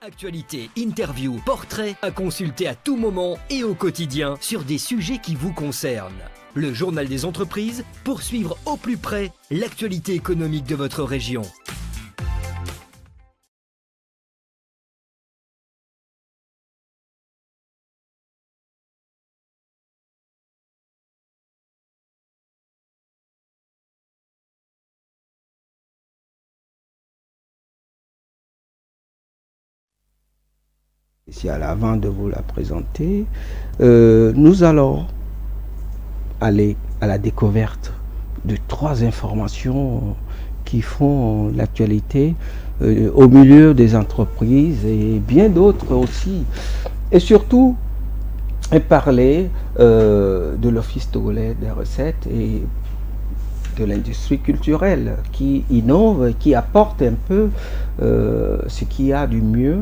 Actualité, interviews, portraits à consulter à tout moment et au quotidien sur des sujets qui vous concernent. Le Journal des entreprises pour suivre au plus près l'actualité économique de votre région. Ici, avant de vous la présenter, nous allons aller à la découverte de 3 informations qui font l'actualité au milieu des entreprises et bien d'autres aussi. Et surtout, parler de l'Office togolais des recettes et de l'industrie culturelle qui innove, qui apporte un peu ce qu'il y a du mieux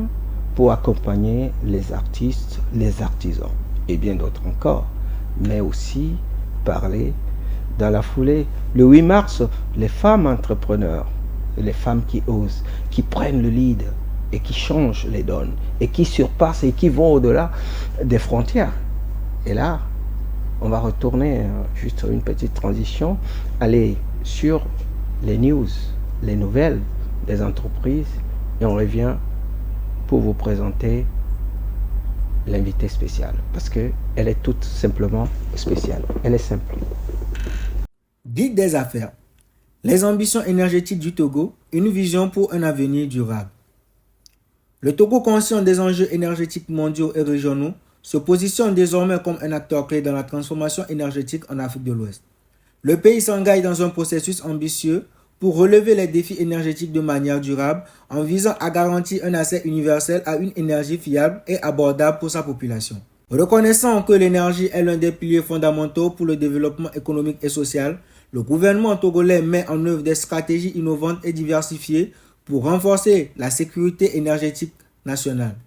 pour accompagner les artistes, les artisans et bien d'autres encore. Mais aussi parler dans la foulée, le 8 mars, les femmes entrepreneurs, les femmes qui osent, qui prennent le lead et qui changent les donnes et qui surpassent et qui vont au-delà des frontières. Et là, on va retourner, juste une petite transition, aller sur les news, les nouvelles des entreprises et on revient pour vous présenter l'invité spécial parce qu'elle est toute simplement spéciale. Elle est simple. Guide des affaires. Les ambitions énergétiques du Togo, une vision pour un avenir durable. Le Togo, conscient des enjeux énergétiques mondiaux et régionaux, se positionne désormais comme un acteur clé dans la transformation énergétique en Afrique de l'Ouest. Le pays s'engage dans un processus ambitieux pour relever les défis énergétiques de manière durable en visant à garantir un accès universel à une énergie fiable et abordable pour sa population. Reconnaissant que l'énergie est l'un des piliers fondamentaux pour le développement économique et social, le gouvernement togolais met en œuvre des stratégies innovantes et diversifiées pour renforcer la sécurité énergétique nationale.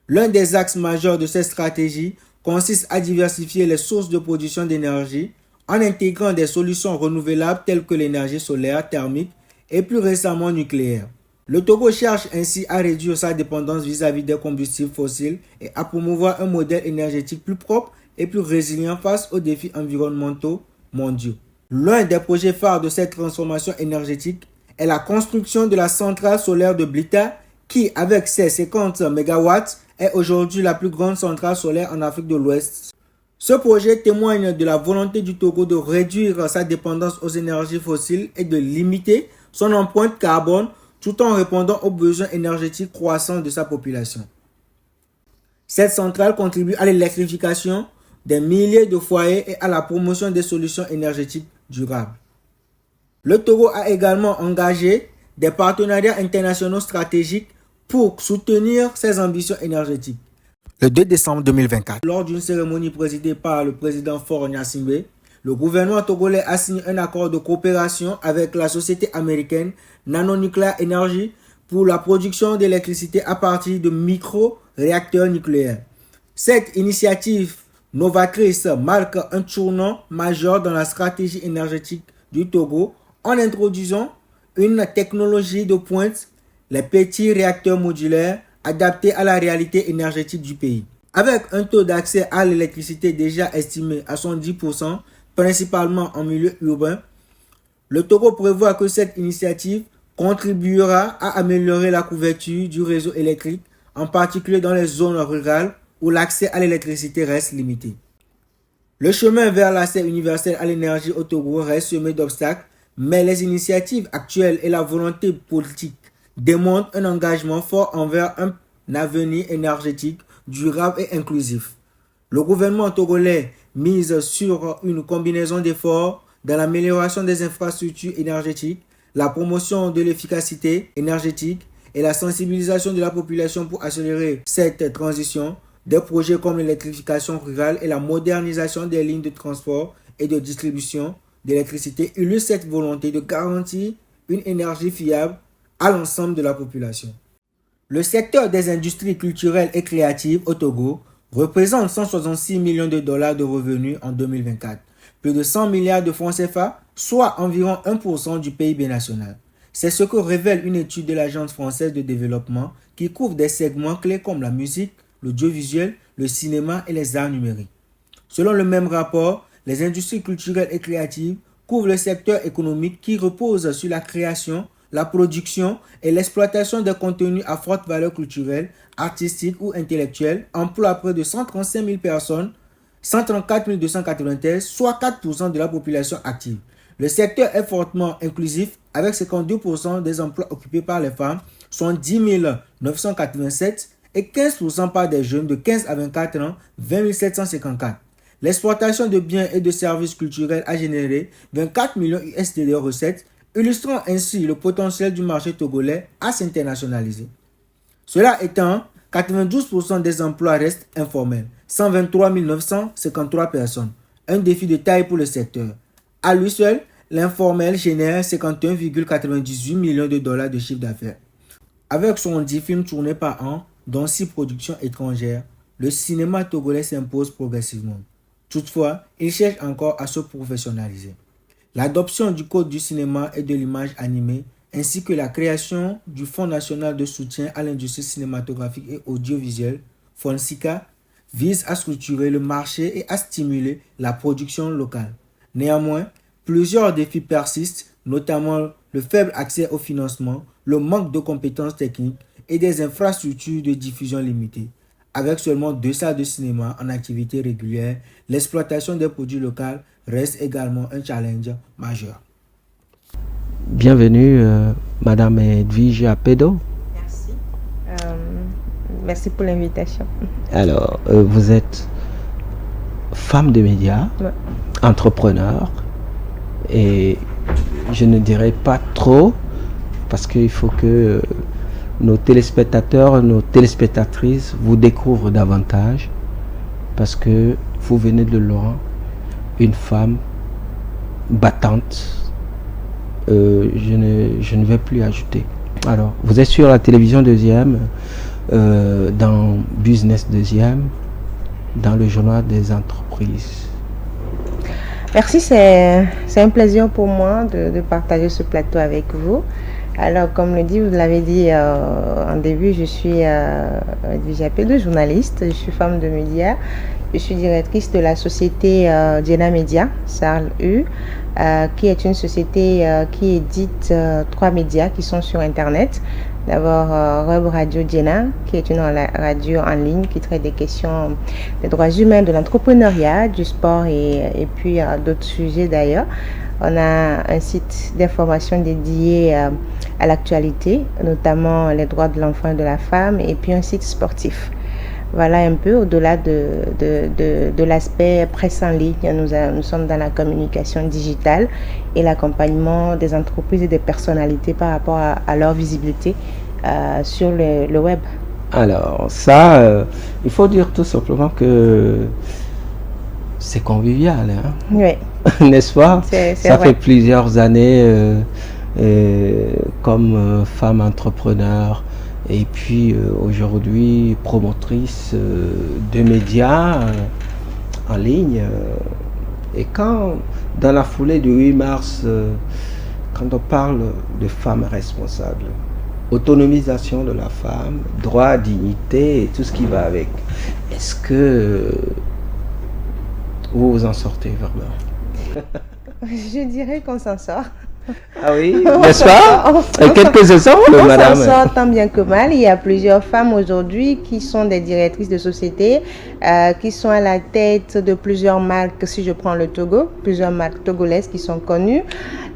L'un des axes majeurs de cette stratégie consiste à diversifier les sources de production d'énergie en intégrant des solutions renouvelables telles que l'énergie solaire, thermique et plus récemment nucléaire. Le Togo cherche ainsi à réduire sa dépendance vis-à-vis des combustibles fossiles et à promouvoir un modèle énergétique plus propre et plus résilient face aux défis environnementaux mondiaux. L'un des projets phares de cette transformation énergétique est la construction de la centrale solaire de Blita qui, avec ses 50 MW, est aujourd'hui la plus grande centrale solaire en Afrique de l'Ouest. Ce projet témoigne de la volonté du Togo de réduire sa dépendance aux énergies fossiles et de limiter son empreinte carbone tout en répondant aux besoins énergétiques croissants de sa population. Cette centrale contribue à l'électrification des milliers de foyers et à la promotion des solutions énergétiques durables. Le Togo a également engagé des partenariats internationaux stratégiques pour soutenir ses ambitions énergétiques. Le 2 décembre 2024, lors d'une cérémonie présidée par le président Faure Gnassingbé, le gouvernement togolais a signé un accord de coopération avec la société américaine Nanonuclear Energy pour la production d'électricité à partir de micro-réacteurs nucléaires. Cette initiative novatrice marque un tournant majeur dans la stratégie énergétique du Togo en introduisant une technologie de pointe, les petits réacteurs modulaires adaptés à la réalité énergétique du pays. Avec un taux d'accès à l'électricité déjà estimé à 70%, principalement en milieu urbain, le Togo prévoit que cette initiative contribuera à améliorer la couverture du réseau électrique, en particulier dans les zones rurales où l'accès à l'électricité reste limité. Le chemin vers l'accès universel à l'énergie au Togo reste semé d'obstacles, mais les initiatives actuelles et la volonté politique démontrent un engagement fort envers un avenir énergétique durable et inclusif. Le gouvernement togolais mise sur une combinaison d'efforts dans l'amélioration des infrastructures énergétiques, la promotion de l'efficacité énergétique et la sensibilisation de la population pour accélérer cette transition. Des projets comme l'électrification rurale et la modernisation des lignes de transport et de distribution d'électricité illustrent cette volonté de garantir une énergie fiable à l'ensemble de la population. Le secteur des industries culturelles et créatives au Togo représente 166 millions de dollars de revenus en 2024, plus de 100 milliards de francs CFA, soit environ 1% du PIB national. C'est ce que révèle une étude de l'Agence française de développement qui couvre des segments clés comme la musique, l'audiovisuel, le cinéma et les arts numériques. Selon le même rapport, les industries culturelles et créatives couvrent le secteur économique qui repose sur la création, la production et l'exploitation de contenus à forte valeur culturelle, artistique ou intellectuelle, emploient près de 135 000 personnes, 134 293, soit 4% de la population active. Le secteur est fortement inclusif avec 52% des emplois occupés par les femmes, soit 10 987 et 15% par des jeunes de 15 à 24 ans, 20 754. L'exploitation de biens et de services culturels a généré 24 millions USD de recettes, illustrant ainsi le potentiel du marché togolais à s'internationaliser. Cela étant, 92% des emplois restent informels, 123 953 personnes, un défi de taille pour le secteur. À lui seul, l'informel génère 51,98 millions de dollars de chiffre d'affaires. Avec son 10 films tournés par an, dont 6 productions étrangères, le cinéma togolais s'impose progressivement. Toutefois, il cherche encore à se professionnaliser. L'adoption du code du cinéma et de l'image animée, ainsi que la création du Fonds national de soutien à l'industrie cinématographique et audiovisuelle, FONSICA, vise à structurer le marché et à stimuler la production locale. Néanmoins, plusieurs défis persistent, notamment le faible accès au financement, le manque de compétences techniques et des infrastructures de diffusion limitées. Avec seulement 2 salles de cinéma en activité régulière, l'exploitation des produits locaux reste également un challenge majeur. Bienvenue, Madame Edwige Apedo. Merci. Merci pour l'invitation. Alors, vous êtes femme de médias, Ouais. entrepreneur, et je ne dirais pas trop, parce qu'il faut que nos téléspectateurs, nos téléspectatrices vous découvrent davantage, parce que vous venez de loin, une femme battante. Je ne vais plus ajouter. Alors, vous êtes sur la télévision deuxième, dans Business deuxième, dans le journal des entreprises. Merci, c'est un plaisir pour moi de partager ce plateau avec vous. Alors, comme le dit, vous l'avez dit en début, je suis Edwige Apedo, journaliste, je suis femme de médias, je suis directrice de la société Diena Media, Sarl U, qui est une société qui édite 3 médias qui sont sur Internet. D'abord, Web Radio Diena, qui est une radio en ligne qui traite des questions des droits humains, de l'entrepreneuriat, du sport et puis d'autres sujets d'ailleurs. On a un site d'information dédié à l'actualité, notamment les droits de l'enfant et de la femme, et puis un site sportif. Voilà un peu au-delà de l'aspect presse en ligne. Nous sommes dans la communication digitale et l'accompagnement des entreprises et des personnalités par rapport à leur visibilité sur le web. Alors, ça, il faut dire tout simplement que c'est convivial, hein? Oui. N'est-ce pas? Ça vrai. fait plusieurs années comme femme entrepreneur et puis aujourd'hui promotrice de médias en ligne. Et quand, dans la foulée du 8 mars, quand on parle de femmes responsables, autonomisation de la femme, droit, dignité et tout ce qui va avec, est-ce que vous vous en sortez vraiment? Je dirais qu'on s'en sort. Ah oui, n'est-ce pas? Quelques exemples, madame. On s'en sort tant bien que mal. Il y a plusieurs femmes aujourd'hui qui sont des directrices de société, qui sont à la tête de plusieurs marques, si je prends le Togo, plusieurs marques togolaises qui sont connues.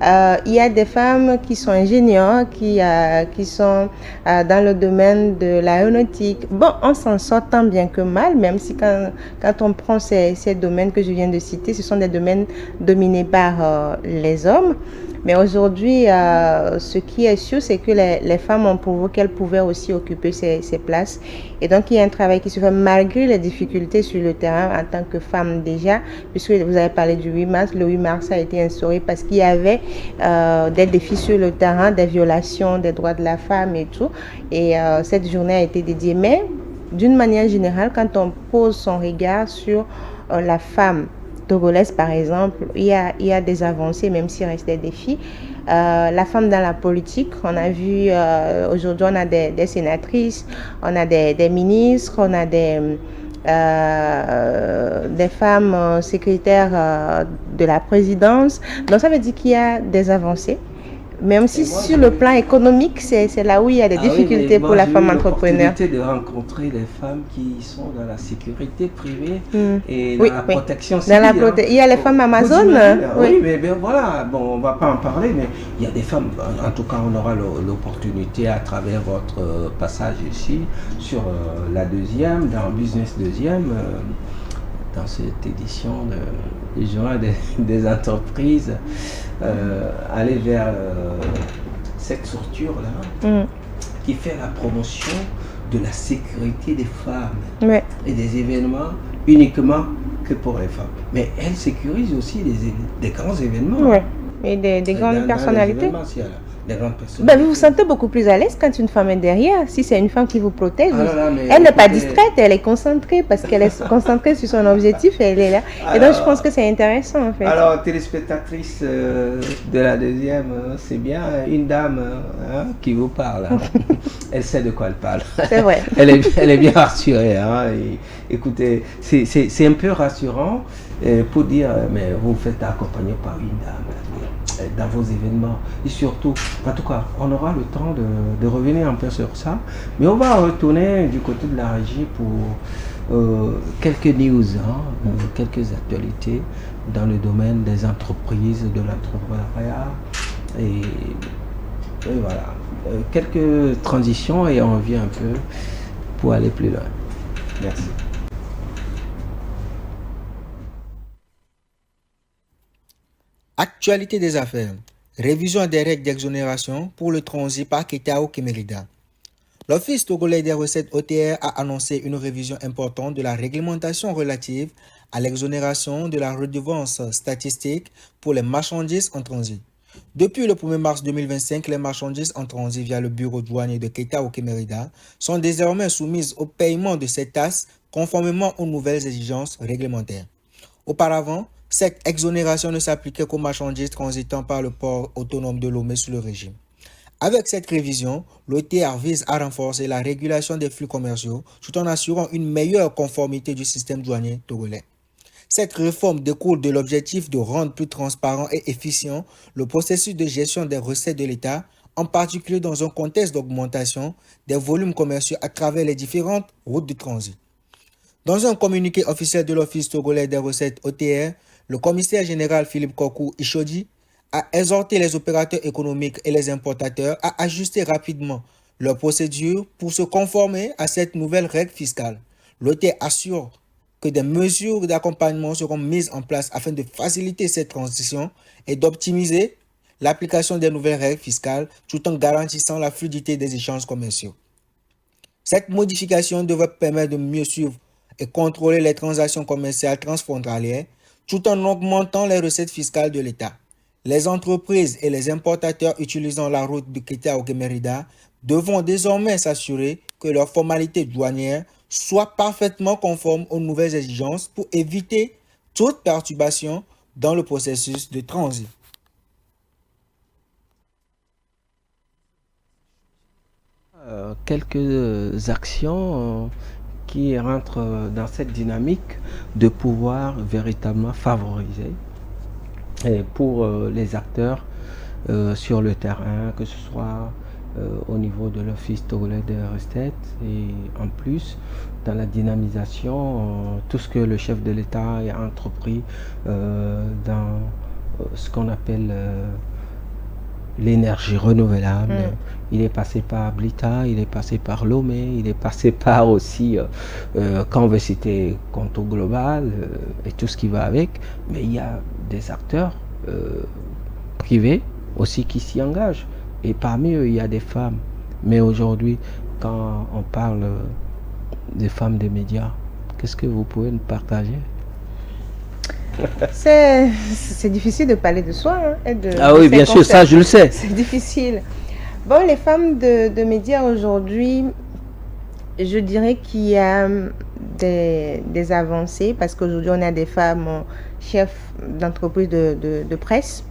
Il y a des femmes qui sont ingénieurs, qui sont dans le domaine de l'aéronautique. Bon, on s'en sort tant bien que mal, même si quand on prend ces domaines que je viens de citer, ce sont des domaines dominés par les hommes. Mais aujourd'hui, ce qui est sûr, c'est que les femmes ont prouvé qu'elles pouvaient aussi occuper ces places. Et donc, il y a un travail qui se fait malgré les difficultés sur le terrain en tant que femme déjà, puisque vous avez parlé du 8 mars. Le 8 mars a été instauré parce qu'il y avait des défis sur le terrain, des violations des droits de la femme et tout. Et cette journée a été dédiée. Mais d'une manière générale, quand on pose son regard sur la femme togolaise, par exemple, il y a des avancées, même s'il reste des défis. La femme dans la politique, on a vu, aujourd'hui, on a des sénatrices, on a des ministres, on a des femmes secrétaires de la présidence. Donc, ça veut dire qu'il y a des avancées. Même si sur le plan économique, c'est là où il y a des difficultés pour la femme entrepreneur. J'ai eu l'opportunité de rencontrer des femmes qui sont dans la sécurité privée et dans la protection civile. Il y a les femmes Amazon. Oui, mais voilà, bon, on ne va pas en parler, mais il y a des femmes, en tout cas, on aura l'opportunité à travers votre passage ici, sur la deuxième, dans Business Deuxième, dans cette édition du journal des entreprises, aller vers cette structure-là qui fait la promotion de la sécurité des femmes et des événements uniquement que pour les femmes. Mais elle sécurise aussi des grands événements. Oui, et des grandes personnalités. Vous vous sentez beaucoup plus à l'aise quand une femme est derrière. Si c'est une femme qui vous protège, elle n'est pas distraite, elle est concentrée parce qu'elle est concentrée sur son objectif et elle est là. Et donc je pense que c'est intéressant en fait. Alors, téléspectatrice de la deuxième, c'est bien une dame qui vous parle. Elle sait de quoi elle parle. C'est vrai. Elle est bien rassurée. Et, écoutez, c'est un peu rassurant pour dire, mais vous vous faites accompagner par une dame dans vos événements. Et surtout, en tout cas, on aura le temps de revenir un peu sur ça. Mais on va retourner du côté de la régie pour quelques news, quelques actualités dans le domaine des entreprises, de l'entrepreneuriat. Et voilà, quelques transitions et on revient un peu pour aller plus loin. Merci. Actualité des affaires. Révision des règles d'exonération pour le transit par Ketao Kemerida. L'Office togolais des recettes OTR a annoncé une révision importante de la réglementation relative à l'exonération de la redevance statistique pour les marchandises en transit. Depuis le 1er mars 2025, les marchandises en transit via le bureau douanier de Ketao Kemerida sont désormais soumises au paiement de ces taxes conformément aux nouvelles exigences réglementaires. Auparavant, cette exonération ne s'appliquait qu'aux marchandises transitant par le port autonome de Lomé sous le régime. Avec cette révision, l'OTR vise à renforcer la régulation des flux commerciaux tout en assurant une meilleure conformité du système douanier togolais. Cette réforme découle de l'objectif de rendre plus transparent et efficient le processus de gestion des recettes de l'État, en particulier dans un contexte d'augmentation des volumes commerciaux à travers les différentes routes de transit. Dans un communiqué officiel de l'Office togolais des recettes OTR, le commissaire général Philippe Kokou Ishodi a exhorté les opérateurs économiques et les importateurs à ajuster rapidement leurs procédures pour se conformer à cette nouvelle règle fiscale. L'OTR assure que des mesures d'accompagnement seront mises en place afin de faciliter cette transition et d'optimiser l'application des nouvelles règles fiscales tout en garantissant la fluidité des échanges commerciaux. Cette modification devrait permettre de mieux suivre et contrôler les transactions commerciales transfrontalières tout en augmentant les recettes fiscales de l'État. Les entreprises et les importateurs utilisant la route de Ketao Kemerida devront désormais s'assurer que leurs formalités douanières soient parfaitement conformes aux nouvelles exigences pour éviter toute perturbation dans le processus de transit. Quelques actions qui rentrent dans cette dynamique de pouvoir véritablement favoriser pour les acteurs sur le terrain, que ce soit au niveau de l'Office togolais des recettes et en plus dans la dynamisation, tout ce que le chef de l'État a entrepris dans ce qu'on appelle l'énergie renouvelable. Il est passé par Blita, il est passé par Lomé, il est passé par aussi, quand on veut citer Conto Global et tout ce qui va avec, mais il y a des acteurs privés aussi qui s'y engagent. Et parmi eux, il y a des femmes. Mais aujourd'hui, quand on parle des femmes des médias, qu'est-ce que vous pouvez nous partager? C'est difficile de parler de soi. Oui, bien sûr, ça je le sais. C'est difficile. Bon, les femmes de médias aujourd'hui, je dirais qu'il y a des avancées parce qu'aujourd'hui on a des femmes chefs d'entreprise de presse.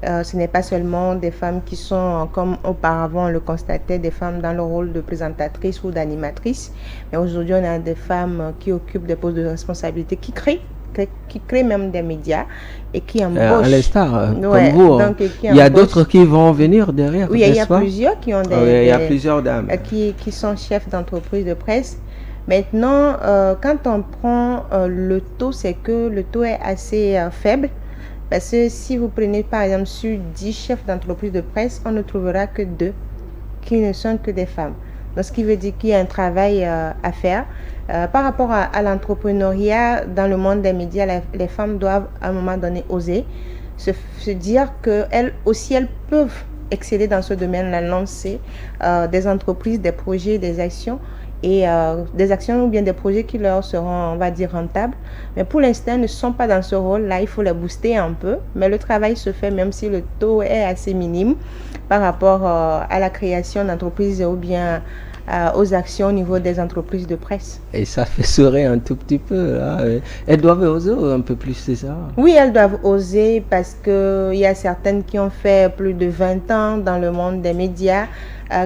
Ce n'est pas seulement des femmes qui sont, comme auparavant on le constatait, des femmes dans le rôle de présentatrice ou d'animatrice. Mais aujourd'hui, on a des femmes qui occupent des postes de responsabilité, qui créent même des médias et qui embauchent. À l'instar, comme vous. Donc, il y a d'autres qui vont venir derrière. Oui, il y a plusieurs qui ont il y a plusieurs dames. Qui sont chefs d'entreprise de presse. Maintenant, quand on prend le taux, c'est que le taux est assez faible. Parce que si vous prenez par exemple sur 10 chefs d'entreprise de presse, on ne trouvera que 2 qui ne sont que des femmes. Donc ce qui veut dire qu'il y a un travail à faire. Par rapport à l'entrepreneuriat, dans le monde des médias, les femmes doivent à un moment donné oser se dire qu'elles aussi, elles peuvent exceller dans ce domaine-là, lancer des entreprises, des projets, des actions. Et des actions ou bien des projets qui leur seront, on va dire, rentables. Mais pour l'instant, elles ne sont pas dans ce rôle-là. Il faut les booster un peu. Mais le travail se fait même si le taux est assez minime par rapport à la création d'entreprises ou bien aux actions au niveau des entreprises de presse. Et ça fait sourire un tout petit peu. Hein. Elles doivent oser un peu plus, c'est ça? Oui, elles doivent oser parce qu'il y a certaines qui ont fait plus de 20 ans dans le monde des médias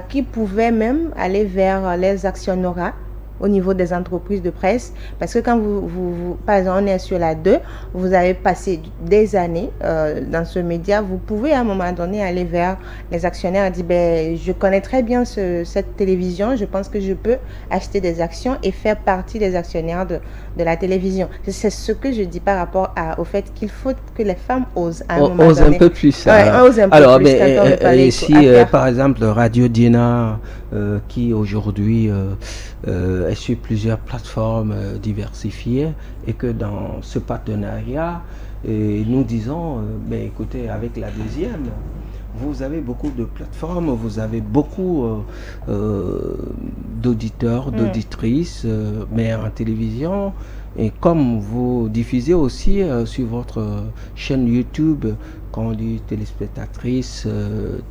qui pouvaient même aller vers les actionnariats au niveau des entreprises de presse. Parce que quand vous par exemple, on est sur la 2, vous avez passé des années dans ce média, vous pouvez à un moment donné aller vers les actionnaires et dire, je connais très bien cette télévision, je pense que je peux acheter des actions et faire partie des actionnaires de la télévision. C'est ce que je dis par rapport au fait qu'il faut que les femmes osent à un moment donné. Osent un peu plus. Osent un peu alors, plus. Ici, par exemple, Radio Diena, qui aujourd'hui est sur plusieurs plateformes diversifiées, et que dans ce partenariat, nous disons, écoutez, avec la deuxième, vous avez beaucoup de plateformes, vous avez beaucoup d'auditeurs, d'auditrices, mais en télévision. Et comme vous diffusez aussi sur votre chaîne YouTube, quand on dit téléspectatrices,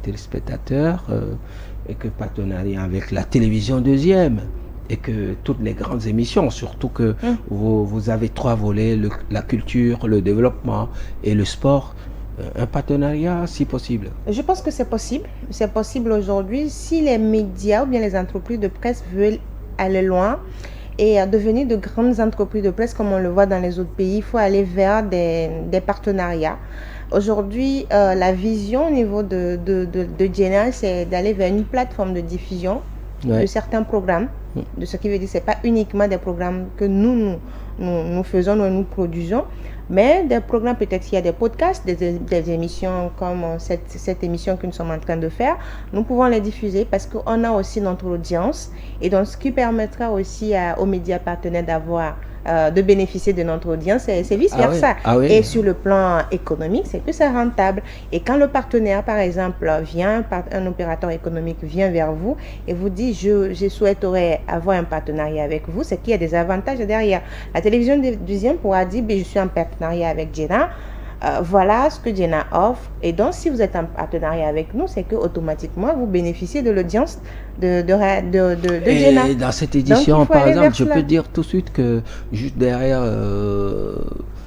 téléspectateurs, et que partenariat avec la télévision deuxième, et que toutes les grandes émissions, surtout que vous avez 3 volets, la culture, le développement et le sport, un partenariat si possible. Je pense que c'est possible. C'est possible aujourd'hui si les médias ou bien les entreprises de presse veulent aller loin et devenir de grandes entreprises de presse comme on le voit dans les autres pays. Il faut aller vers des partenariats. Aujourd'hui, la vision au niveau de Diena, c'est d'aller vers une plateforme de diffusion de certains programmes. De ce qui veut dire que ce n'est pas uniquement des programmes que nous faisons, nous produisons, mais des programmes, peut-être qu'il y a des podcasts, des émissions comme cette émission que nous sommes en train de faire. Nous pouvons les diffuser parce qu'on a aussi notre audience, et donc ce qui permettra aussi aux médias partenaires de bénéficier de notre audience, c'est vice-versa. Et sur le plan économique, c'est que c'est rentable. Et quand le partenaire, par exemple, un opérateur économique vient vers vous et vous dit je souhaiterais avoir un partenariat avec vous, c'est qu'il y a des avantages derrière. La télévision deuxième pourra dire je suis en partenariat avec Diena. Voilà ce que Diena offre. Et donc, si vous êtes en partenariat avec nous, c'est que automatiquement vous bénéficiez de l'audience de Diena. Et dans cette édition, par exemple, je peux dire tout de suite que juste derrière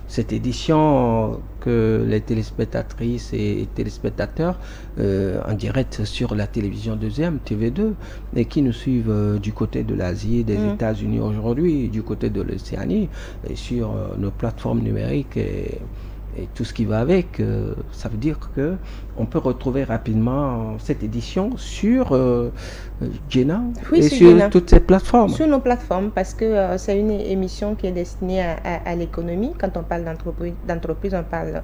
cette édition, que les téléspectatrices et téléspectateurs en direct sur la télévision deuxième, TV2, et qui nous suivent du côté de l'Asie, des États-Unis aujourd'hui, du côté de l'Océanie, et sur nos plateformes numériques et tout ce qui va avec, ça veut dire que on peut retrouver rapidement cette édition sur Diena et sur Diena. Toutes ces plateformes. Sur nos plateformes, parce que c'est une émission qui est destinée à l'économie. Quand on parle d'entreprise, on parle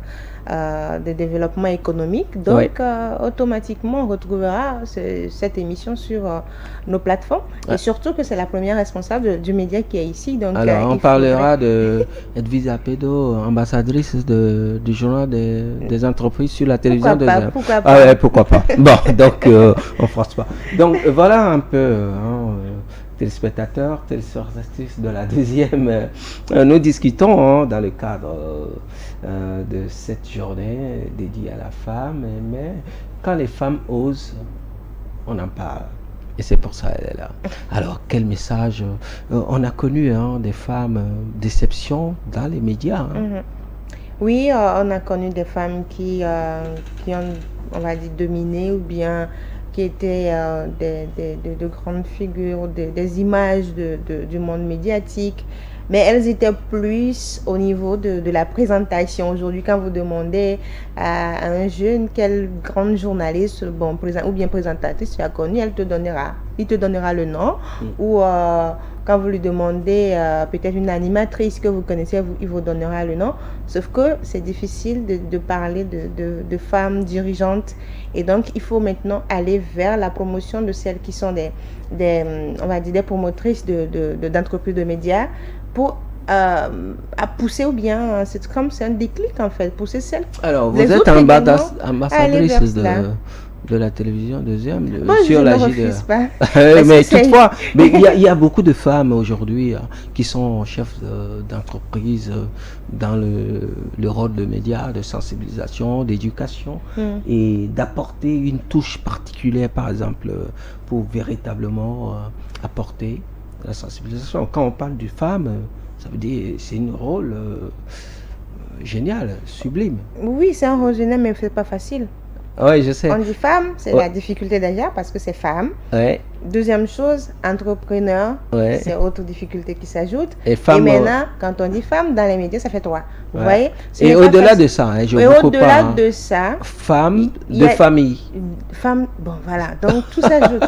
de développement économique. Donc, automatiquement, on retrouvera cette émission sur nos plateformes. Et surtout que c'est la première responsable du média qui est ici. Donc, alors, on parlera de Edvisa Pedo, ambassadrice du journal des entreprises sur la télévision deuxième. Pourquoi pas? Ah ouais, pourquoi pas. Bon, donc on force pas. Donc voilà un peu, téléspectateurs, téléspectatrices de la deuxième. Nous discutons dans le cadre de cette journée dédiée à la femme. Mais quand les femmes osent, on en parle. Et c'est pour ça qu'elle est là. Alors, quel message on a connu des femmes déception dans les médias. Oui, on a connu des femmes qui ont, on va dire, dominé ou bien qui étaient de grandes figures, des images du monde médiatique. Mais elles étaient plus au niveau de la présentation. Aujourd'hui, quand vous demandez à un jeune quelle grande journaliste ou bien présentatrice tu as connu, il te donnera le nom. Ou quand vous lui demandez peut-être une animatrice que vous connaissez, il vous donnera le nom. Sauf que c'est difficile de parler de femmes dirigeantes. Et donc, il faut maintenant aller vers la promotion de celles qui sont on va dire des promotrices d'entreprises de médias pour à pousser ou bien c'est comme c'est un déclic en fait, pousser celles. Alors, vous êtes ambassadrice de la télévision deuxième sur la JDR. Mais toutefois, il y a beaucoup de femmes aujourd'hui qui sont chefs d'entreprise dans le rôle de médias, de sensibilisation, d'éducation et d'apporter une touche particulière, par exemple, pour véritablement apporter la sensibilisation. Quand on parle de femmes, ça veut dire c'est un rôle génial, sublime. Oui, c'est un rôle génial, mais c'est pas facile. Oui, je sais. On dit femme, c'est la difficulté déjà parce que c'est femme. Ouais. Deuxième chose, entrepreneur, c'est autre difficulté qui s'ajoute. Et femme, maintenant, quand on dit femme dans les médias, ça fait 3. Vous voyez? Et au-delà de ça, je vous coupe pas. Au-delà de ça, femme de famille. Femme, bon voilà, donc tout s'ajoute.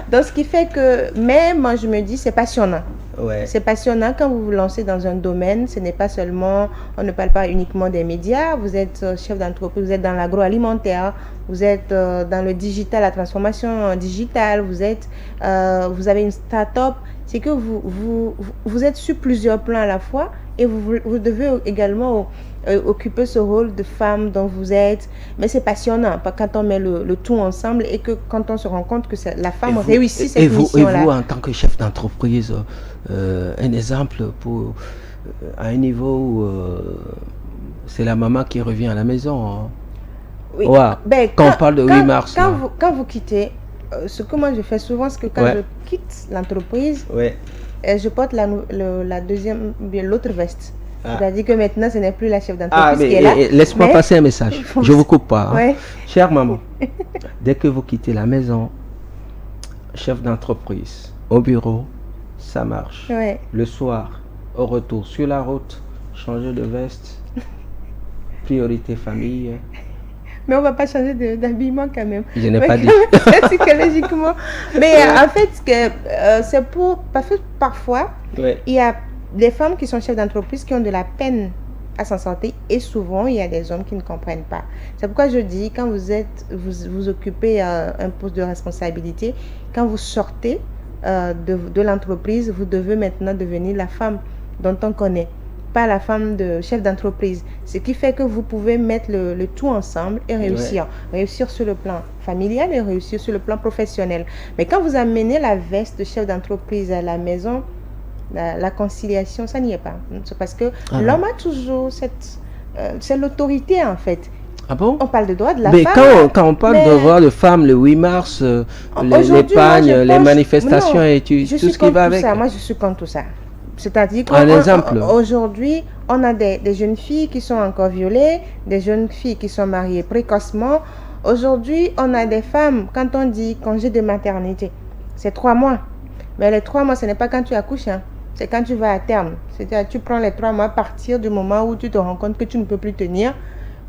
Donc ce qui fait que, mais moi je me dis, c'est passionnant. Ouais. C'est passionnant quand vous vous lancez dans un domaine. Ce n'est pas seulement, on ne parle pas uniquement des médias. Vous êtes chef d'entreprise, vous êtes dans l'agroalimentaire, vous êtes dans le digital, la transformation digitale, vous avez une start-up. C'est que vous êtes sur plusieurs plans à la fois et vous devez également occuper ce rôle de femme dont vous êtes. Mais c'est passionnant quand on met le tout ensemble et que quand on se rend compte que la femme réussit cette mission-là. Et vous, en tant que chef d'entreprise, un exemple à un niveau où c'est la maman qui revient à la maison. Hein. Oui. Ouais. Quand on parle de 8 mars. Quand vous quittez, ce que moi je fais souvent, c'est que quand je quitte l'entreprise, je porte l'autre veste. C'est-à-dire que maintenant, ce n'est plus la chef d'entreprise qui est là. Laisse-moi passer un message. Je ne vous coupe pas. Hein. Chère maman, dès que vous quittez la maison, chef d'entreprise, au bureau, ça marche. Le soir, au retour, sur la route, changer de veste, priorité famille. Mais on ne va pas changer d'habillement quand même. Je n'ai pas dit. Psychologiquement. Mais en fait, c'est parfois, il y a des femmes qui sont chefs d'entreprise qui ont de la peine à s'en sortir et souvent, il y a des hommes qui ne comprennent pas. C'est pourquoi je dis, quand vous occupez un poste de responsabilité, quand vous sortez de l'entreprise, vous devez maintenant devenir la femme dont on connaît. Pas la femme de chef d'entreprise. Ce qui fait que vous pouvez mettre le tout ensemble et réussir. Réussir sur le plan familial et réussir sur le plan professionnel. Mais quand vous amenez la veste de chef d'entreprise à la maison, la conciliation, ça n'y est pas. C'est parce que l'homme a toujours c'est l'autorité en fait. Ah bon? On parle de droits de la femme. Mais quand on parle de droits de femmes, le 8 mars, les pagnes, les manifestations et tout ce qui va avec. Moi, je suis contre tout ça. C'est-à-dire qu'aujourd'hui, on a des jeunes filles qui sont encore violées, des jeunes filles qui sont mariées précocement. Aujourd'hui, on a des femmes, quand on dit congé de maternité, c'est 3 mois. Mais les 3 mois, ce n'est pas quand tu accouches, hein. C'est quand tu vas à terme. C'est-à-dire tu prends les 3 mois à partir du moment où tu te rends compte que tu ne peux plus tenir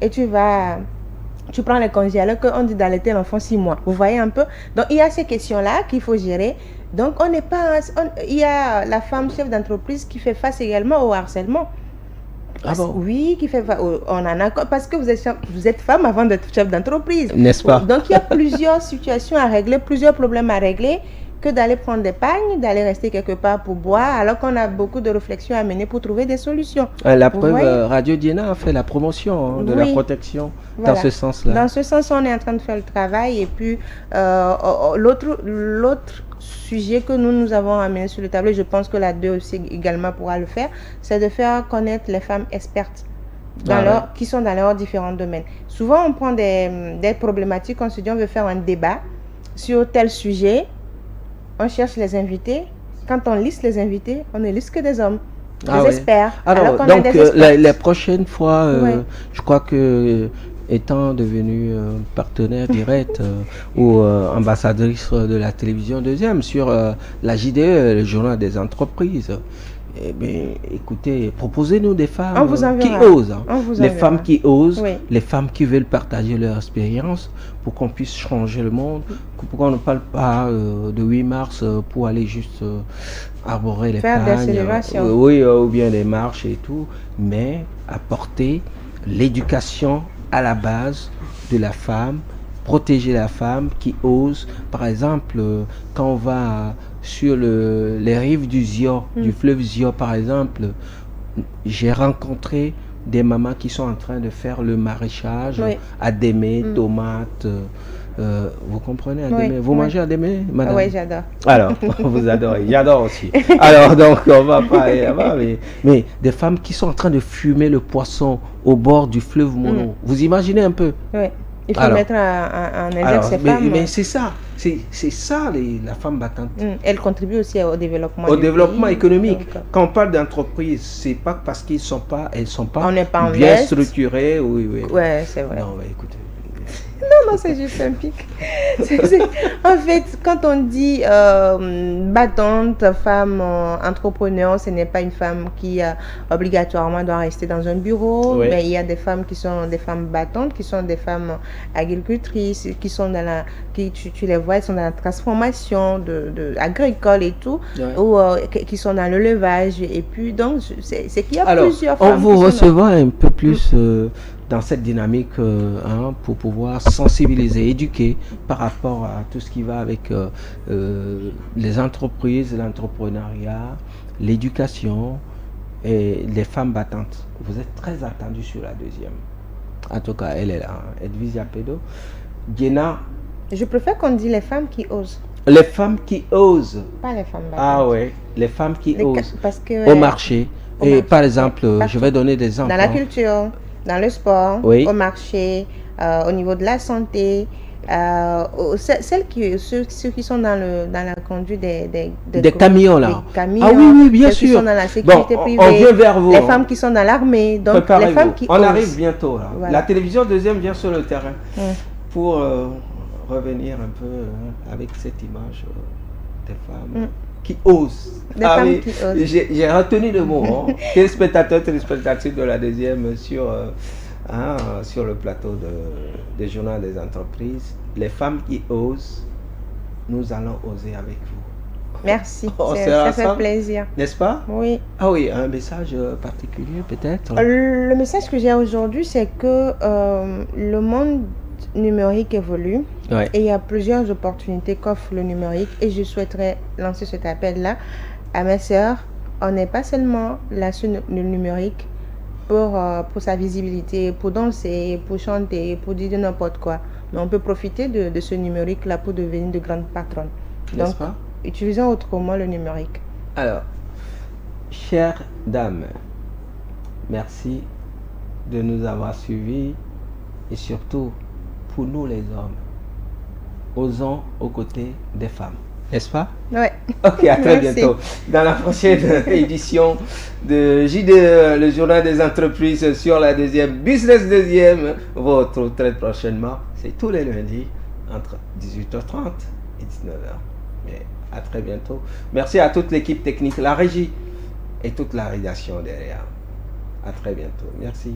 et tu prends les congés alors qu'on dit d'allaiter l'enfant 6 mois. Vous voyez un peu? Donc, il y a ces questions-là qu'il faut gérer. Donc, il y a la femme chef d'entreprise qui fait face également au harcèlement. Oui, qui fait face. On en a parce que vous êtes femme avant d'être chef d'entreprise. N'est-ce pas? Donc, il y a plusieurs situations à régler, plusieurs problèmes à régler que d'aller prendre des pagnes, d'aller rester quelque part pour boire, alors qu'on a beaucoup de réflexions à mener pour trouver des solutions. La preuve, Radio Diena a fait la promotion de la protection dans ce sens-là. Dans ce sens, on est en train de faire le travail. Et puis, l'autre sujet que nous avons amené sur le tableau, je pense que la 2 aussi également pourra le faire, c'est de faire connaître les femmes expertes qui sont dans leurs différents domaines. Souvent, on prend des problématiques, on se dit on veut faire un débat sur tel sujet. On cherche les invités. Quand on liste les invités, on ne liste que des hommes. J'espère. Alors qu'on donc, a des espoirs. les prochaines fois, Ouais. je crois que étant devenue partenaire direct ou ambassadrice de la télévision deuxième sur la JDE, le journal des entreprises, eh bien, écoutez, proposez-nous des femmes On vous qui enverra. osent. Hein. On vous Les enverra. femmes qui osent, Oui. les femmes qui veulent partager leur expérience pour qu'on puisse changer le monde. Pourquoi on ne parle pas de 8 mars pour aller juste arborer les Faire des pagnes, célébrations. oui, ou bien des marches et tout, mais apporter l'éducation à la base de la femme, protéger la femme qui ose. Par exemple, quand on va sur les rives du Zio, du fleuve Zio par exemple, j'ai rencontré des mamans qui sont en train de faire le maraîchage, Oui. Adémé, tomates. Vous comprenez Adémé? Oui, Vous oui. mangez Adémé, madame? Oui, j'adore. Alors, vous adorez, j'adore aussi. Alors, donc, on va pas aller là-bas, mais des femmes qui sont en train de fumer le poisson au bord du fleuve Mono. Vous imaginez un peu? Oui. Il faut Alors. mettre en exergue Alors, ces femmes. mais c'est ça, c'est ça la femme battante. Elle contribue aussi au développement Au du développement pays. économique. Donc, Quand on parle d'entreprise, c'est pas parce elles sont pas On n'est pas en bien l'Est. structurées. Oui, oui. ouais, c'est vrai. Non, mais écoutez. Non, c'est juste un pic. En fait, quand on dit battante, femme entrepreneur, ce n'est pas une femme qui obligatoirement doit rester dans un bureau. Oui. Mais il y a des femmes qui sont des femmes battantes, qui sont des femmes agricultrices, qui sont dans la, tu les vois, elles sont dans la transformation agricole et tout, Ouais. ou qui sont dans l'élevage. Et puis, donc, c'est qu'il y a Alors, plusieurs on femmes. vous qui sont recevra un peu plus dans cette dynamique pour pouvoir sensibiliser, éduquer par rapport à tout ce qui va avec les entreprises, l'entrepreneuriat, l'éducation et les femmes battantes. Vous êtes très attendus sur la deuxième. En tout cas, elle est là, Edwige Yapedo. Gena, Je préfère qu'on dise les femmes qui osent, les femmes qui osent. pas les femmes battantes. Ah ouais, les femmes qui osent Parce que, au marché. Au Et marché. par exemple, Partout. je vais donner des exemples. dans la hein. culture, dans le sport, Oui. au marché, au niveau de la santé, ceux qui sont dans la conduite Des camions, là. des camions, Ah oui, oui, bien ceux qui sûr. sont dans la sécurité Bon, privée, on vient vers vous, les hein. femmes qui sont dans l'armée, donc les Préparez-vous. femmes qui On osent. arrive bientôt là. Voilà. La télévision deuxième vient sur le terrain Mm. pour revenir un peu avec cette image des femmes qui osent. Des femmes oui, qui osent. j'ai retenu le mot. Hein. Téléspectateurs, téléspectatrices de la deuxième sur le plateau des journaux des entreprises. Les femmes qui osent, nous allons oser avec vous. Merci, On ça sera fait ensemble, plaisir. n'est-ce pas? Oui. Ah oui, un message particulier peut-être. Le message que j'ai aujourd'hui, c'est que le monde numérique évolue. Ouais. Et il y a plusieurs opportunités qu'offre le numérique et je souhaiterais lancer cet appel-là à mes sœurs. On n'est pas seulement là sur le numérique pour sa visibilité, pour danser, pour chanter, pour dire n'importe quoi. Mais on peut profiter de ce numérique-là pour devenir de grandes patronnes. N'est-ce Donc, pas? utilisons autrement le numérique. Alors, chères dames, merci de nous avoir suivis et surtout pour nous les hommes, osons aux côtés des femmes, n'est-ce pas? Ouais. Ok, à très Merci. bientôt. Dans la prochaine édition de JDE, le journal des entreprises sur la deuxième, Business Deuxième, vous retrouve très prochainement. C'est tous les lundis entre 18h30 et 19h. Mais à très bientôt. Merci à toute l'équipe technique, la régie et toute la rédaction derrière. À très bientôt. Merci.